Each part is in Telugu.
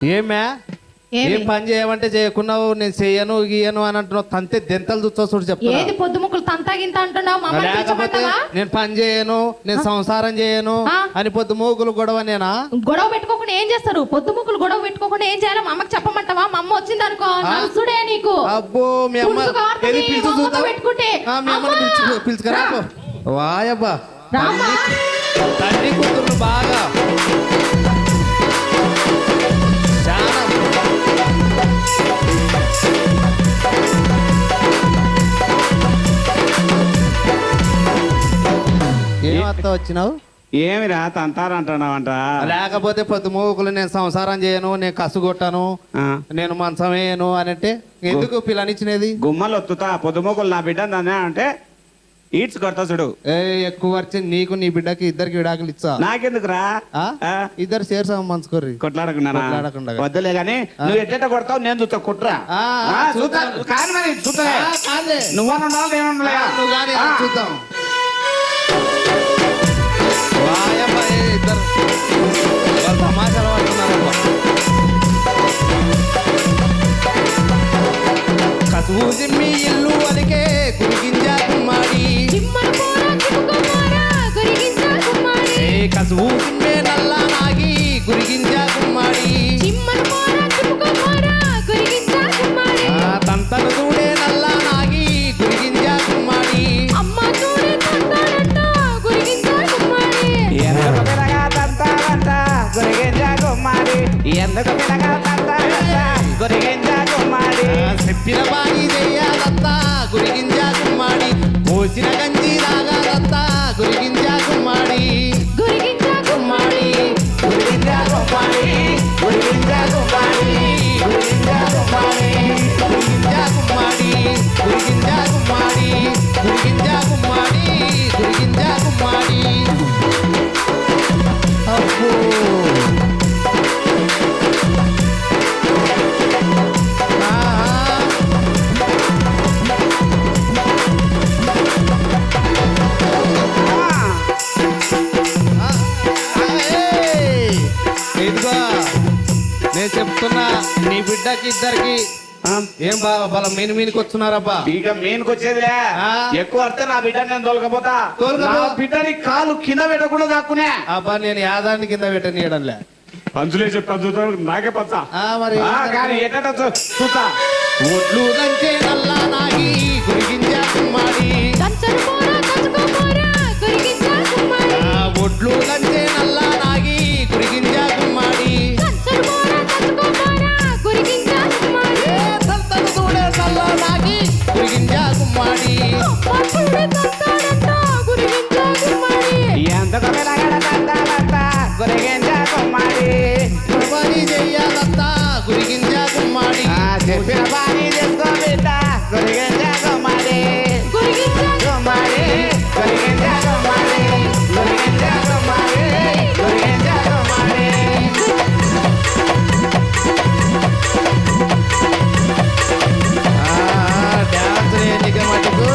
ఏమే ఏం పని చేయమంటే చేయకున్నావు, నేను చెయ్యను గీయను అని అంటున్నావు. తంతే దెంతలు చూస్తా చూడు చెప్తా. ఏది పొద్దుముక్కులు తంతాగింత అంటున్నావు? లేకపోతే నేను పని చేయను, నేను సంసారం చేయను అని పొద్దుమూకులు గొడవ. నేనా గొడవ పెట్టుకోకుండా ఏం చేస్తారు? పొద్దుముక్కులు గొడవ పెట్టుకోకుండా ఏం చేయాలి? మా అమ్మకి చెప్పమంటావా? మా అమ్మ వచ్చింది అనుకో నలుసుడే నీకు. అబ్బో మీ అమ్మ పెట్టుకుంటే పిలుచుకరా వాయబ్బా. తల్లి కూతురు బాగా ఏమత్తా వచ్చినావు? ఏమిరా తంతారంటున్నావంట? లేకపోతే పొద్దుమూకులు నేను సంసారం చేయను, నేను కసుగొట్టాను, నేను మంచం వేయను అని అంటే ఎందుకు పిల్లనిచ్చినది? గుమ్మలు ఒత్తుతా పొద్దుమూకులు నా బిడ్డ అంటే ఈడ్స్ కొడతా చూడు. ఎక్కువ వచ్చి నీకు నీ బిడ్డకి ఇద్దరికి విడాకులు ఇచ్చా. నాకెందుకురా? ఇద్దరు చేర్సా మంచుకోర్రి. కొట్లాడకుండా వద్దులే గాని నువ్వు ఎట్ట కొడతావు నేను చూస్తా. కుట్రా నువ్వు చూద్దాం. ఇద్దరు తమాషాలు పడుతున్నారబ్బా. కసువు జిమ్మి ఇల్లు అలికే గురిగింజా గుమ్మాడి, కసువు జిమ్మే నల్ల నాగి గురిగింజా గుమ్మాడి, తంతను చూడే నల్ల నాగి గురిగింజా గుమ్మాడి. ఎందుకు గురిగింజా గుమ్మాడి చెప్పిన బాగి చెయ్యాలత్తా గురిగింజా గుమ్మాడి, పోసిన గంజి రాగాలత్తా గురిగింజా గుమ్మాడి, గురిగింజా గుమ్మాడి గురిగింజా గుమ్మాడి, గురిగింజా గుమ్మాడి, గురిగింజా గుమ్మాడి, గురిగింజా గుమ్మాడి, గురిగింజా గుమ్మాడి, గురిగింజా గుమ్మాడి, గురిగింజా గుమ్మాడి. అబ్బో నేను చెప్తున్నా నీ బిడ్డకి ఇద్దరికి ఏం బాగా బలం మీనికి వస్తున్నారబ్బా. ఇక మీనికి వచ్చేదిలే ఎక్కువ అర్థం. నా బిడ్డ నేను తోలకపోతా. బిడ్డని కాలు కింద పెట్టకుండా దాక్కునే. అబ్బా నేను యాదాన్ని కింద పెట్టనీయడంలే. పంచులే చెప్తా నాకే పచ్చా మరి చూస్తా. ఒడ్లు దంచే నల్లా నాగి గురిగింజా గుమ్మాడి, ఒడ్లు దంచే నల్లా నాగి గురిగింజా గుమ్మాడి, సంతను చూడే నల్లా నాగి గురిగింజా గుమ్మాడి. ఎంత గురిగింజా గుమ్మాడి, పని చెయ్యాలత్తా గురిగింజా గుమ్మాడి, చెప్పిన పని చేసుకో బిడ్డ గురిగింజా గుమ్మాడి, గుమ్మాడి గురిగింజా గుమ్మాడి, గురిగింజా గుమ్మాడి, గురిగింజా గుమ్మాడి. డాన్స్ లేనిక మటుకు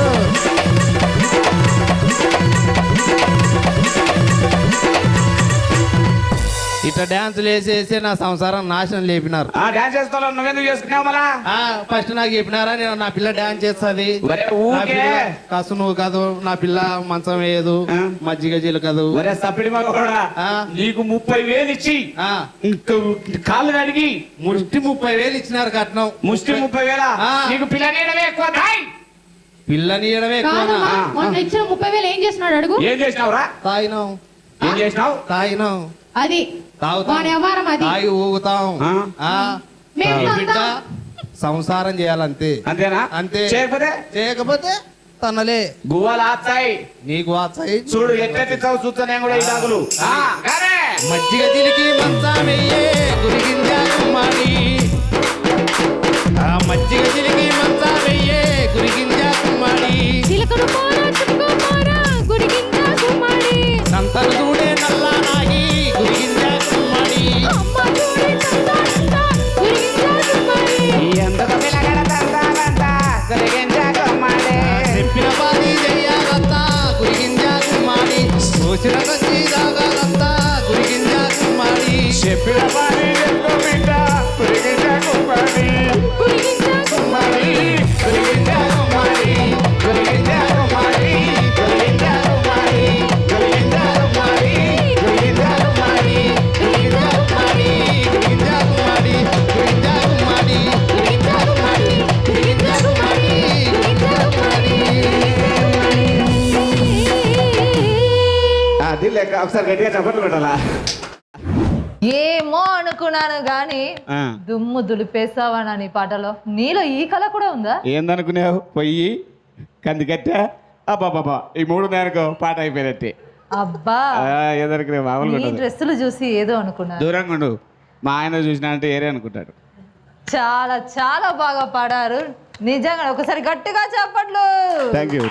ఇట్లా డాన్సులు వేసేసి నా సంసారం నాశనం లేపినారు. డాన్స్ చేస్తావు నువ్వెందుకు చేసుకున్నావు మళ్ళా? ఫస్ట్ నాకు చెప్పినారా నేను నా పిల్ల డాన్స్ చేస్తుంది కసు నువ్వు కాదు, నా పిల్ల మంచం వేయదు, మజ్జిగ జీలకదు. సప్పిడి నీకు 30,000 ఇచ్చి కాళ్ళు కడిగి ముష్టి 30,000 ఇచ్చినారు కట్నం. ముష్టి 30,000 నీకు పిల్లనీయడమే ఎక్కువ. పిల్లనీయడమే ఎక్కువ. ఇచ్చిన 30,000 ఏం చేస్తున్నాడు అడుగు? ఏం చేసినావురా? తాగినాం. ఏం చేసినావు? తాగినాం. అది తాగి ఊగుతాం. బిడ్డ సంసారం చేయాలంతే. అంతేనా? అంతే. చేయకపోతే తనలే గువ్వలు ఆచాయి నీకు వాచాయి. చూడు ఎట్లెత్తిస్తావు చూస్తానే కూడా ఈ దాగులు. మజ్జిగ తిరిగి మంచం వెయ్యే గురిగింజా గుమ్మాడి, మజ్జిగ తిరిగి మంచం వెయ్యే గురిగింజా గుమ్మాడి, సంతను చూడే నల్లా నాగి గురిగింజా గుమ్మాడి. ఎందుకు పిల్లగడ గురిగింజా గుమ్మాడి, చెప్పిన పని చెయ్యాలంతా గురిగింజా గుమ్మాడి, పోసిన గంజి తాగాలంతా గురిగింజా గుమ్మాడి, చెప్పిన పని చేసుకో బిడ్డ ఒకసారి గట్టిగా చప్పట్లు కొట్టాలా? ఏమో అనుకున్నాను గాని దుమ్ము దులిపేసావా నీ పాటలో. నీలో ఈ కళ కూడా ఉందా? ఏందనుకున్నావు? పొయ్యి కందికట్టా అబ్బాబాబా ఈ 3 నేనుకో పాట అయిపోయినట్టే. అబ్బా ఏదనుకున్నావు? మామూలు ఈ డ్రెస్సులు చూసి ఏదో అనుకున్నాను. దూరంగా ఉండు, మా ఆయన చూసినా అంటే ఏరే అనుకుంటాడు. చాలా చాలా బాగా పాడారు నిజంగా. ఒకసారి గట్టిగా చెప్పట్లు. Thank you.